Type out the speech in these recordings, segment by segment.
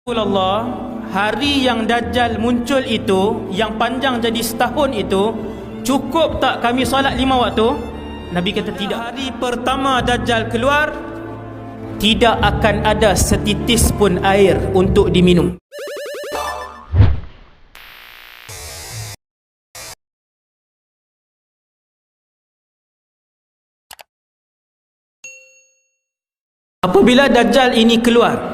Rasulullah, hari yang Dajjal muncul itu, yang panjang jadi setahun itu, cukup tak kami solat 5 waktu? Nabi kata tidak. Hari pertama Dajjal keluar, tidak akan ada setitis pun air untuk diminum. Apabila Dajjal ini keluar,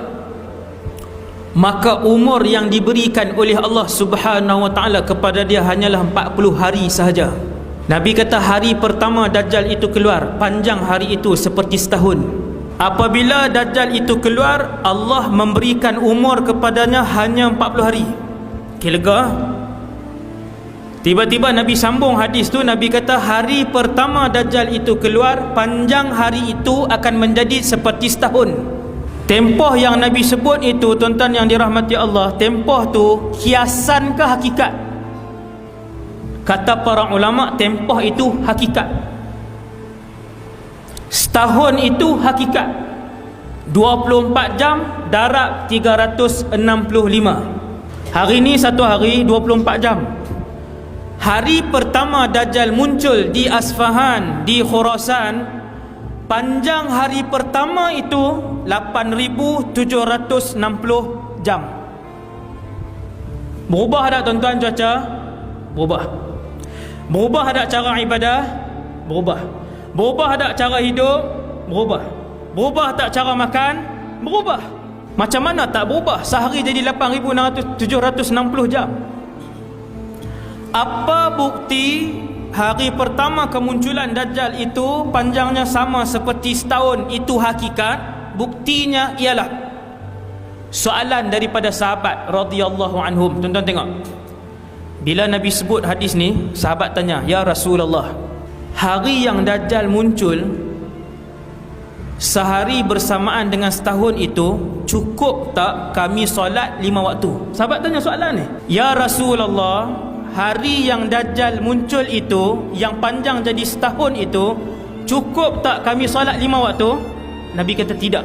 maka umur yang diberikan oleh Allah Subhanahu wa ta'ala kepada dia hanyalah 40 hari sahaja. Nabi kata hari pertama Dajjal itu keluar, panjang hari itu seperti setahun. Apabila Dajjal itu keluar, Allah memberikan umur kepadanya hanya 40 hari. Okay, lega? Tiba-tiba Nabi sambung hadis tu. Nabi kata hari pertama Dajjal itu keluar, panjang hari itu akan menjadi seperti setahun. Tempoh yang Nabi sebut itu, tuan-tuan yang dirahmati Allah, tempoh tu kiasan ke hakikat? Kata para ulama, tempoh itu hakikat. Setahun itu hakikat. 24 jam darab 365. Hari ni satu hari 24 jam. Hari pertama Dajjal muncul di Asfahan, di Khurasan, panjang hari pertama itu 8,760 jam. Berubah tak tuan-tuan cuaca? Berubah. Berubah tak cara ibadah? Berubah. Berubah tak cara hidup? Berubah. Berubah tak cara makan? Berubah. Macam mana tak berubah? Sehari jadi 8,760 jam. Apa bukti hari pertama kemunculan Dajjal itu panjangnya sama seperti setahun itu hakikat? Buktinya ialah soalan daripada sahabat radhiyallahu anhum. Tuan-tuan tengok, bila Nabi sebut hadis ni, sahabat tanya, ya Rasulullah, hari yang Dajjal muncul sehari bersamaan dengan setahun itu, cukup tak kami solat 5 waktu? Sahabat tanya soalan ni, ya Rasulullah, hari yang Dajjal muncul itu, yang panjang jadi setahun itu, cukup tak kami solat 5 waktu? Nabi kata tidak.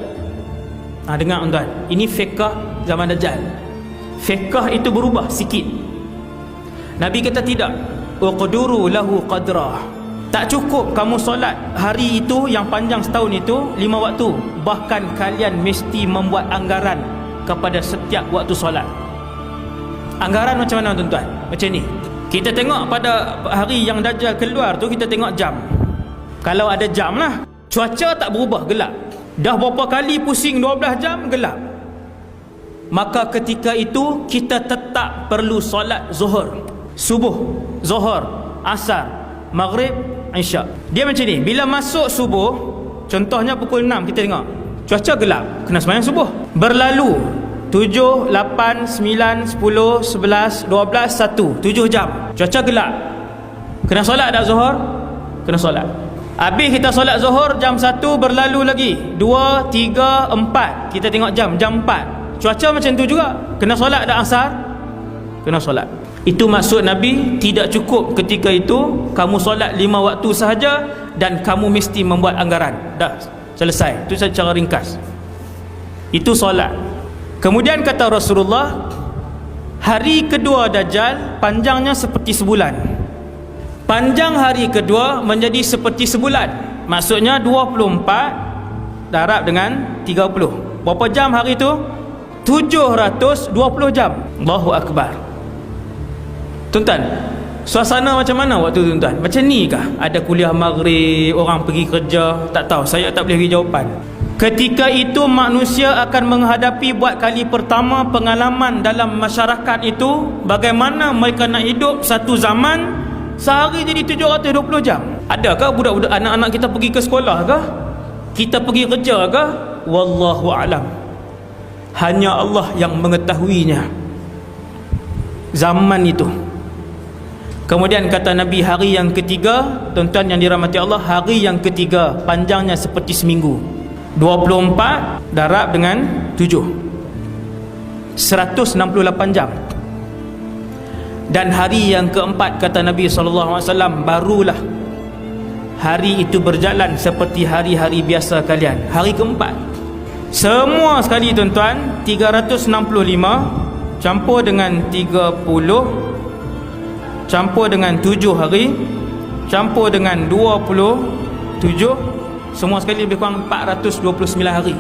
Dengar tuan, ini fiqh zaman Dajjal. Fiqh itu berubah sikit. Nabi kata tidak. Uqduru lahu qadrah. Tak cukup kamu solat hari itu yang panjang setahun itu 5 waktu. Bahkan kalian mesti membuat anggaran kepada setiap waktu solat. Anggaran macam mana tuan-tuan? Macam ni. Kita tengok pada hari yang Dajjal keluar tu, kita tengok jam. Kalau ada jam lah. Cuaca tak berubah, gelap. Dah berapa kali pusing 12 jam, gelap. Maka ketika itu kita tetap perlu solat zuhur, subuh, zuhur, asar, maghrib, isyak. Dia macam ni, bila masuk subuh, contohnya pukul 6, kita tengok cuaca gelap, kena sembahyang subuh. Berlalu 7, 8, 9, 10, 11, 12, 1, 7 jam, cuaca gelap. Kena solat tak zuhur? Kena solat. Habis kita solat zuhur, jam 1 berlalu lagi, 2, 3, 4. Kita tengok jam 4. Cuaca macam tu juga. Kena solat tak asar? Kena solat. Itu maksud Nabi, tidak cukup ketika itu kamu solat 5 waktu sahaja dan kamu mesti membuat anggaran. Dah selesai. Itu secara ringkas. Itu solat. Kemudian kata Rasulullah, hari kedua Dajjal panjangnya seperti sebulan. Panjang hari kedua menjadi seperti sebulan. Maksudnya 24 darab dengan 30. Berapa jam hari itu? 720 jam. Allahu Akbar. Tuan-tuan, suasana macam mana waktu tu tuan-tuan? Macam ni kah? Ada kuliah maghrib, orang pergi kerja? Tak tahu, saya tak boleh bagi jawapan. Ketika itu manusia akan menghadapi buat kali pertama pengalaman dalam masyarakat itu, bagaimana mereka nak hidup satu zaman sehari jadi 720 jam. Adakah budak-budak anak-anak kita pergi ke sekolah kah? Kita pergi kerja kah? Wallahu a'lam. Hanya Allah yang mengetahuinya zaman itu. Kemudian kata Nabi, hari yang ketiga, tuan-tuan yang dirahmati Allah, hari yang ketiga panjangnya seperti seminggu. 24 darab dengan 7, 168 jam. Dan hari yang keempat, kata Nabi SAW, barulah hari itu berjalan seperti hari-hari biasa kalian. Hari keempat Semua sekali tuan-tuan, 365 campur dengan 30 campur dengan 7 hari campur dengan 27, semua sekali lebih kurang 429 hari.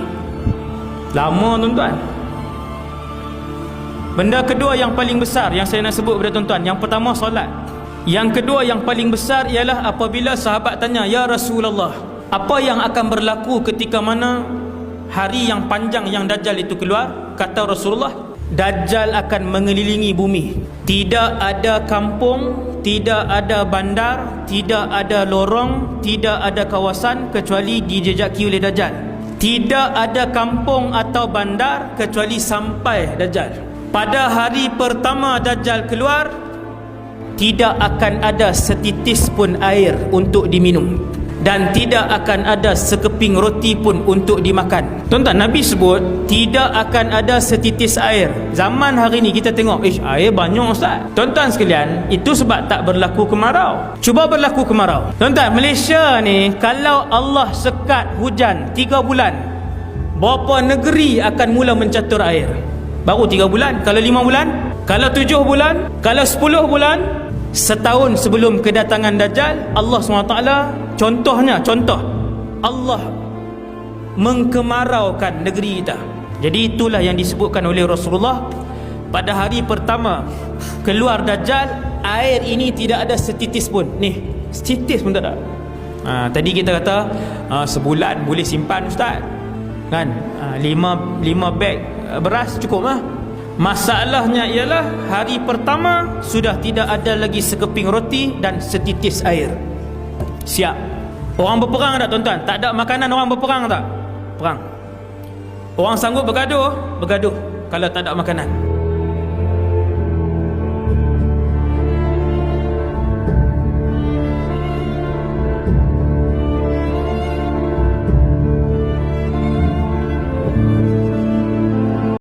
Lama tuan-tuan. Benda kedua yang paling besar yang saya nak sebut kepada tuan-tuan, yang pertama solat. Yang kedua yang paling besar ialah apabila sahabat tanya, ya Rasulullah, apa yang akan berlaku ketika mana hari yang panjang yang Dajjal itu keluar? Kata Rasulullah, Dajjal akan mengelilingi bumi. Tidak ada kampung, tidak ada bandar, tidak ada lorong, tidak ada kawasan kecuali dijejaki oleh Dajjal. Tidak ada kampung atau bandar kecuali sampai Dajjal. Pada hari pertama Dajjal keluar, tidak akan ada setitis pun air untuk diminum, dan tidak akan ada sekeping roti pun untuk dimakan. Tuan-tuan, Nabi sebut tidak akan ada setitis air. Zaman hari ni kita tengok, air banyak ustaz. Tuan-tuan sekalian, itu sebab tak berlaku kemarau. Cuba berlaku kemarau. Tuan-tuan, Malaysia ni kalau Allah sekat hujan 3 bulan, berapa negeri akan mula mencatur air? Baru 3 bulan. Kalau 5 bulan, kalau 7 bulan, kalau 10 bulan, setahun sebelum kedatangan Dajjal, Allah SWT contoh Allah mengkemaraukan negeri kita. Jadi itulah yang disebutkan oleh Rasulullah, pada hari pertama keluar Dajjal, air ini tidak ada setitis pun. Ni, setitis pun tak ada. Tadi kita kata sebulan boleh simpan ustaz, kan? 5 beg beras cukup lah. Masalahnya ialah hari pertama sudah tidak ada lagi sekeping roti dan setitis air. Siap. Orang berperang tak tuan-tuan? Tak ada makanan, orang berperang tak? Perang. Orang sanggup bergaduh? Bergaduh kalau tak ada makanan.